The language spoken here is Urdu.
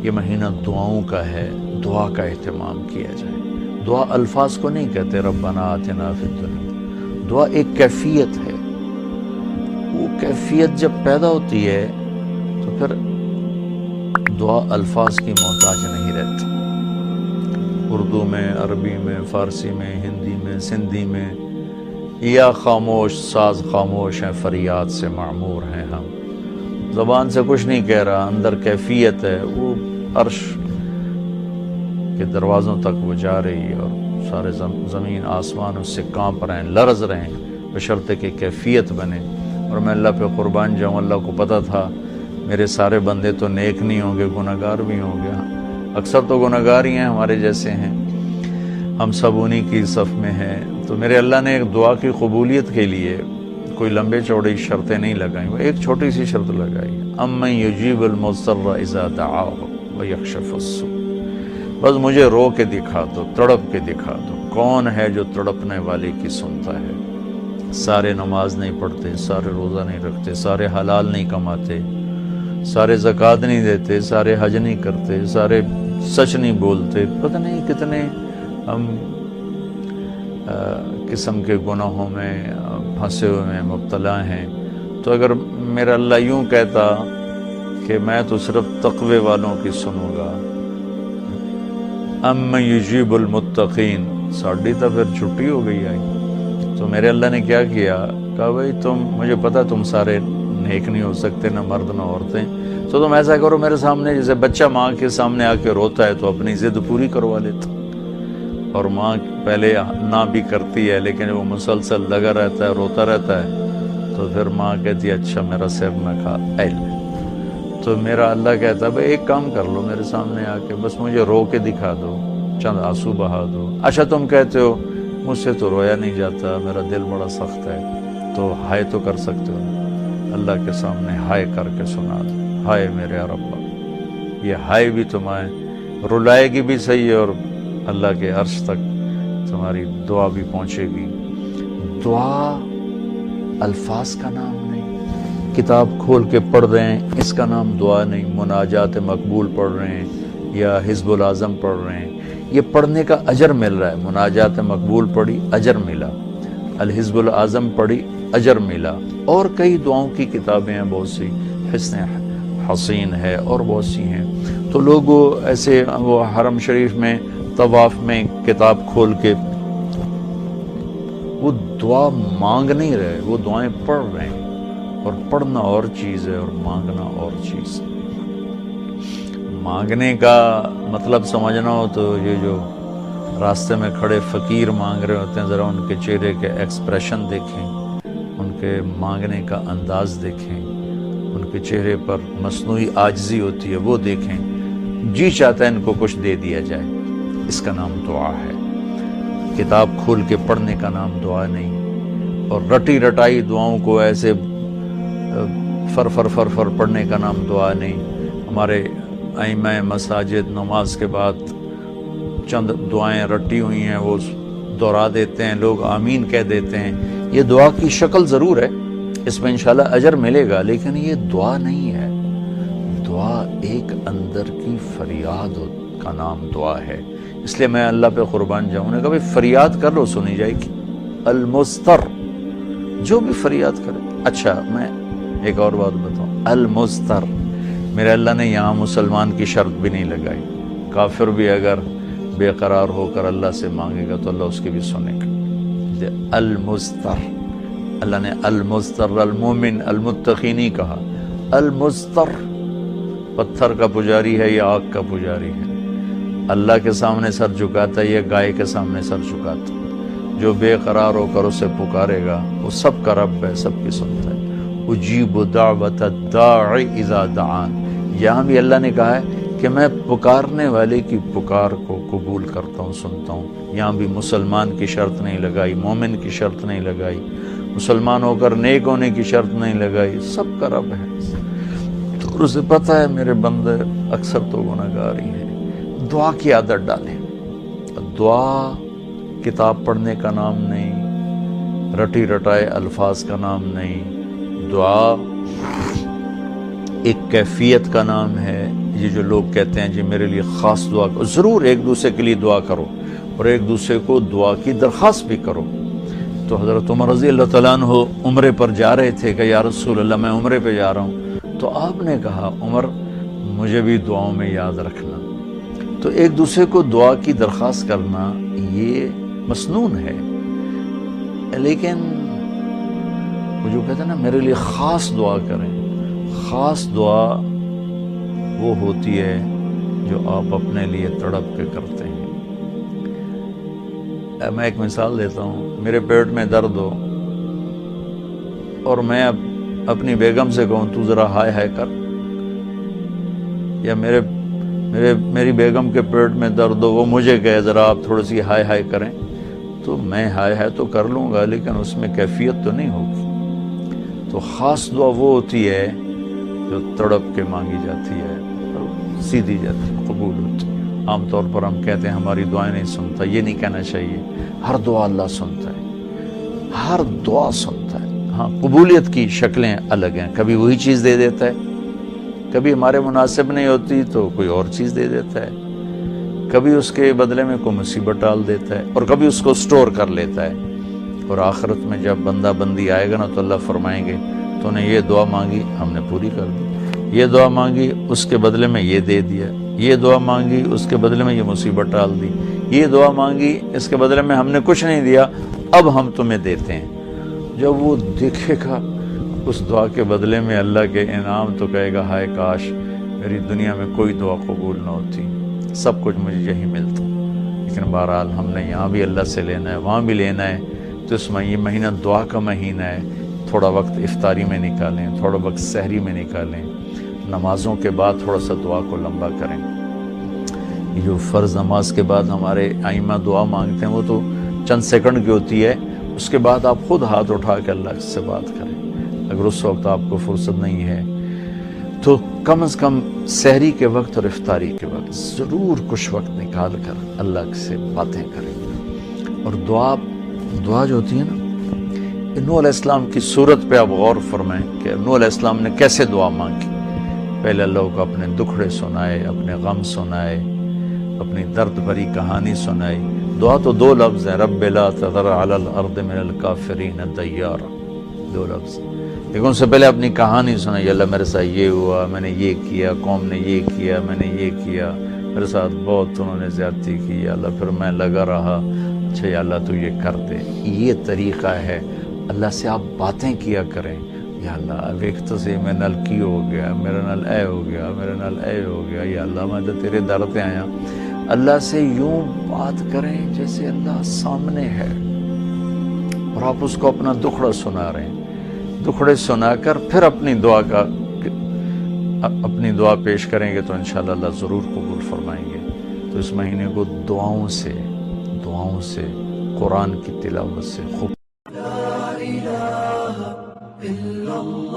یہ مہینہ دعاؤں کا ہے، دعا کا اہتمام کیا جائے۔ دعا الفاظ کو نہیں کہتے ربنا آتنا فی الدنیا، دعا ایک کیفیت ہے۔ وہ کیفیت جب پیدا ہوتی ہے تو پھر دعا الفاظ کی محتاج نہیں رہتی۔ اردو میں، عربی میں، فارسی میں، ہندی میں، سندھی میں، یا خاموش ساز خاموش ہیں، فریاد سے معمور ہیں ہم، زبان سے کچھ نہیں کہہ رہا، اندر کیفیت ہے، وہ عرش کے دروازوں تک وہ جا رہی ہے اور سارے زمین آسمان اس سے کانپ رہے ہیں، لرز رہے ہیں، بشرطے کہ کیفیت بنے۔ اور میں اللہ پہ قربان جاؤں، اللہ کو پتہ تھا میرے سارے بندے تو نیک نہیں ہوں گے، گناہگار بھی ہوں گے، اکثر تو گناہگار ہی ہیں، ہمارے جیسے ہیں، ہم سب انہی کی صف میں ہیں۔ تو میرے اللہ نے ایک دعا کی قبولیت کے لیے کوئی لمبے چوڑی شرطیں نہیں لگائیں، وہ ایک چھوٹی سی شرط لگائی، امن یجیب المضطر اذا دعاہ ویکشف السوء۔ بس مجھے رو کے دکھا دو، تڑپ کے دکھا دو، کون ہے جو تڑپنے والے کی سنتا ہے۔ سارے نماز نہیں پڑھتے، سارے روزہ نہیں رکھتے، سارے حلال نہیں کماتے، سارے زکوٰۃ نہیں دیتے، سارے حج نہیں کرتے، سارے سچ نہیں بولتے، پتہ نہیں کتنے ہم قسم کے گناہوں میں پھنسے ہوئے ہیں، مبتلا ہیں۔ تو اگر میرا اللہ یوں کہتا کہ میں تو صرف تقوی والوں کی سنوں گا، امن یجیب المتقین، ساڑھی تو پھر چھٹی ہو گئی آئی۔ تو میرے اللہ نے کیا کیا، کہا بھائی تم، مجھے پتا تم سارے نیک نہیں ہو سکتے، نہ مرد نہ عورتیں، تو تم ایسا کرو میرے سامنے، جیسے بچہ ماں کے سامنے آ کے روتا ہے تو اپنی ضد پوری کروا لیتا، اور ماں پہلے نہ بھی کرتی ہے لیکن وہ مسلسل لگا رہتا ہے، روتا رہتا ہے، تو پھر ماں کہتی ہے اچھا میرا سیب میں کھا اے لے۔ تو میرا اللہ کہتا ہے بھائی ایک کام کر لو، میرے سامنے آ کے بس مجھے رو کے دکھا دو، چند آنسو بہا دو۔ اچھا تم کہتے ہو مجھ سے تو رویا نہیں جاتا، میرا دل بڑا سخت ہے، تو ہائے تو کر سکتے ہو، اللہ کے سامنے ہائے کر کے سنا دو، ہائے میرے رب۔ یہ ہائے بھی تمہیں رلائے گی بھی صحیح، اور اللہ کے عرش تک تمہاری دعا بھی پہنچے گی۔ دعا الفاظ کا نام نہیں، کتاب کھول کے پڑھ رہے ہیں اس کا نام دعا نہیں، مناجات مقبول پڑھ رہے ہیں یا حزب العظم پڑھ رہے ہیں، یہ پڑھنے کا اجر مل رہا ہے۔ مناجات مقبول پڑھی، اجر ملا، الحزب العظم پڑھی، اجر ملا، اور کئی دعاؤں کی کتابیں ہیں بہت سی، حسن حسین ہے اور بہت سی ہیں۔ تو لوگ ایسے وہ حرم شریف میں طواف میں کتاب کھول کے وہ دعا مانگ نہیں رہے، وہ دعائیں پڑھ رہے ہیں، اور پڑھنا اور چیز ہے اور مانگنا اور چیز ہے۔ مانگنے کا مطلب سمجھنا ہو تو یہ جو راستے میں کھڑے فقیر مانگ رہے ہوتے ہیں، ذرا ان کے چہرے کے ایکسپریشن دیکھیں، ان کے مانگنے کا انداز دیکھیں، ان کے چہرے پر مصنوعی عاجزی ہوتی ہے وہ دیکھیں، جی چاہتا ہے ان کو کچھ دے دیا جائے، اس کا نام دعا ہے۔ کتاب کھول کے پڑھنے کا نام دعا نہیں، اور رٹی رٹائی دعاؤں کو ایسے فر فر فر فر پڑھنے کا نام دعا نہیں۔ ہمارے ائمہ مساجد نماز کے بعد چند دعائیں رٹی ہوئی ہیں وہ دہرا دیتے ہیں، لوگ آمین کہہ دیتے ہیں۔ یہ دعا کی شکل ضرور ہے، اس میں انشاءاللہ اجر ملے گا، لیکن یہ دعا نہیں ہے۔ دعا ایک اندر کی فریاد کا نام دعا ہے۔ اس لیے میں اللہ پہ قربان جاؤں، نے کہا بھائی فریاد کر لو، سنی جائے گی۔ المستر، جو بھی فریاد کرے۔ اچھا میں ایک اور بات بتاؤں، المستر، میرے اللہ نے یہاں مسلمان کی شرط بھی نہیں لگائی، کافر بھی اگر بے قرار ہو کر اللہ سے مانگے گا تو اللہ اس کی بھی سنے گا۔ المستر، اللہ نے المستر، المومن، المتقی نہیں کہا، المستر۔ پتھر کا پجاری ہے یا آگ کا پجاری ہے، اللہ کے سامنے سر جھکاتا ہے یا گائے کے سامنے سر جھکاتا ہے، جو بے قرار ہو کر اسے پکارے گا وہ سب کا رب ہے، سب کی سنتا ہے۔ اجیب دعوت الداع اذا دعان، یہاں بھی اللہ نے کہا ہے کہ میں پکارنے والے کی پکار کو قبول کرتا ہوں، سنتا ہوں۔ یہاں بھی مسلمان کی شرط نہیں لگائی، مومن کی شرط نہیں لگائی، مسلمان ہو کر نیک ہونے کی شرط نہیں لگائی، سب کا رب ہے۔ تو اسے پتہ ہے میرے بندے اکثر تو گناہگار ہی ہیں۔ دعا کی عادت ڈالیں۔ دعا کتاب پڑھنے کا نام نہیں، رٹی رٹائے الفاظ کا نام نہیں، دعا ایک کیفیت کا نام ہے، یہ جو لوگ کہتے ہیں جی میرے لیے خاص دعا کرو، ضرور ایک دوسرے کے لیے دعا کرو اور ایک دوسرے کو دعا کی درخواست بھی کرو۔ تو حضرت عمر رضی اللہ تعالیٰ عنہ عمرے پر جا رہے تھے کہ یا رسول اللہ میں عمرے پہ جا رہا ہوں، تو آپ نے کہا عمر مجھے بھی دعاؤں میں یاد رکھنا۔ تو ایک دوسرے کو دعا کی درخواست کرنا یہ مسنون ہے، لیکن وہ جو کہتے ہیں نا میرے لیے خاص دعا کریں، خاص دعا وہ ہوتی ہے جو آپ اپنے لیے تڑپ کے کرتے ہیں۔ میں ایک مثال دیتا ہوں، میرے پیٹ میں درد ہو اور میں اب اپنی بیگم سے کہوں تو ذرا ہائے ہائے کر، یا میری بیگم کے پیٹ میں درد ہو وہ مجھے کہے ذرا آپ تھوڑی سی ہائے ہائے کریں، تو میں ہائے ہائے تو کر لوں گا لیکن اس میں کیفیت تو نہیں ہوگی۔ تو خاص دعا وہ ہوتی ہے جو تڑپ کے مانگی جاتی ہے اور سیدھی جاتی ہے، قبول ہوتی ہے۔ عام طور پر ہم کہتے ہیں ہماری دعائیں نہیں سنتا، یہ نہیں کہنا چاہیے، ہر دعا اللہ سنتا ہے، ہر دعا سنتا ہے۔ ہاں قبولیت کی شکلیں الگ ہیں، کبھی وہی چیز دے دیتا ہے، کبھی ہمارے مناسب نہیں ہوتی تو کوئی اور چیز دے دیتا ہے، کبھی اس کے بدلے میں کوئی مصیبت ڈال دیتا ہے، اور کبھی اس کو سٹور کر لیتا ہے۔ اور آخرت میں جب بندہ بندی آئے گا نا تو اللہ فرمائیں گے تو نے یہ دعا مانگی ہم نے پوری کر دی، یہ دعا مانگی اس کے بدلے میں یہ دے دیا، یہ دعا مانگی اس کے بدلے میں یہ مصیبت ڈال دی، یہ دعا مانگی اس کے بدلے میں ہم نے کچھ نہیں دیا اب ہم تمہیں دیتے ہیں۔ جب وہ دیکھے گا اس دعا کے بدلے میں اللہ کے انعام تو کہے گا ہائے کاش میری دنیا میں کوئی دعا قبول نہ ہوتی، سب کچھ مجھے یہی ملتا۔ لیکن بہرحال ہم نے یہاں بھی اللہ سے لینا ہے، وہاں بھی لینا ہے، تو اس میں یہ مہینہ دعا کا مہینہ ہے، تھوڑا وقت افطاری میں نکالیں، تھوڑا وقت سحری میں نکالیں، نمازوں کے بعد تھوڑا سا دعا کو لمبا کریں۔ یہ جو فرض نماز کے بعد ہمارے ائمہ دعا مانگتے ہیں وہ تو چند سیکنڈ کی ہوتی ہے، اس کے بعد آپ خود ہاتھ اٹھا کے اللہ سے بات کریں۔ اگر اس وقت آپ کو فرصت نہیں ہے تو کم از کم سحری کے وقت اور افطاری کے وقت ضرور کچھ وقت نکال کر اللہ سے باتیں کریں۔ اور دعا جو ہوتی ہے نا، نوح علیہ السلام کی صورت پہ آپ غور فرمائیں کہ نوح علیہ السلام نے کیسے دعا مانگی۔ پہلے اللہ کو اپنے دکھڑے سنائے، اپنے غم سنائے، اپنی درد بھری کہانی سنائی۔ دعا تو دو لفظ ہیں، رب لا تذر علی الارض من الکافرین دیارا، دو لفظ، لیکن ان سے پہلے اپنی کہانی سنائی، اللہ میرے ساتھ یہ ہوا، میں نے یہ کیا، قوم نے یہ کیا، میں نے یہ کیا، میرے ساتھ بہت انہوں نے زیادتی کی، یا اللہ پھر میں لگا رہا، اچھا یا اللہ تو یہ کر دے۔ یہ طریقہ ہے، اللہ سے آپ باتیں کیا کریں، یا اللہ ایک تو سے میں نل کی ہو گیا، میرا نل اے ہو گیا، میرا نل اے ہو گیا، یا اللہ میں تو تیرے در پہ آیا۔ اللہ سے یوں بات کریں جیسے اللہ سامنے ہے، اور آپ اس کو اپنا دکھڑا سنا رہے ہیں۔ دکھڑے سنا کر پھر اپنی دعا پیش کریں گے تو انشاءاللہ اللہ ضرور قبول فرمائیں گے۔ تو اس مہینے کو دعاؤں سے، قرآن کی تلاوت سے خوب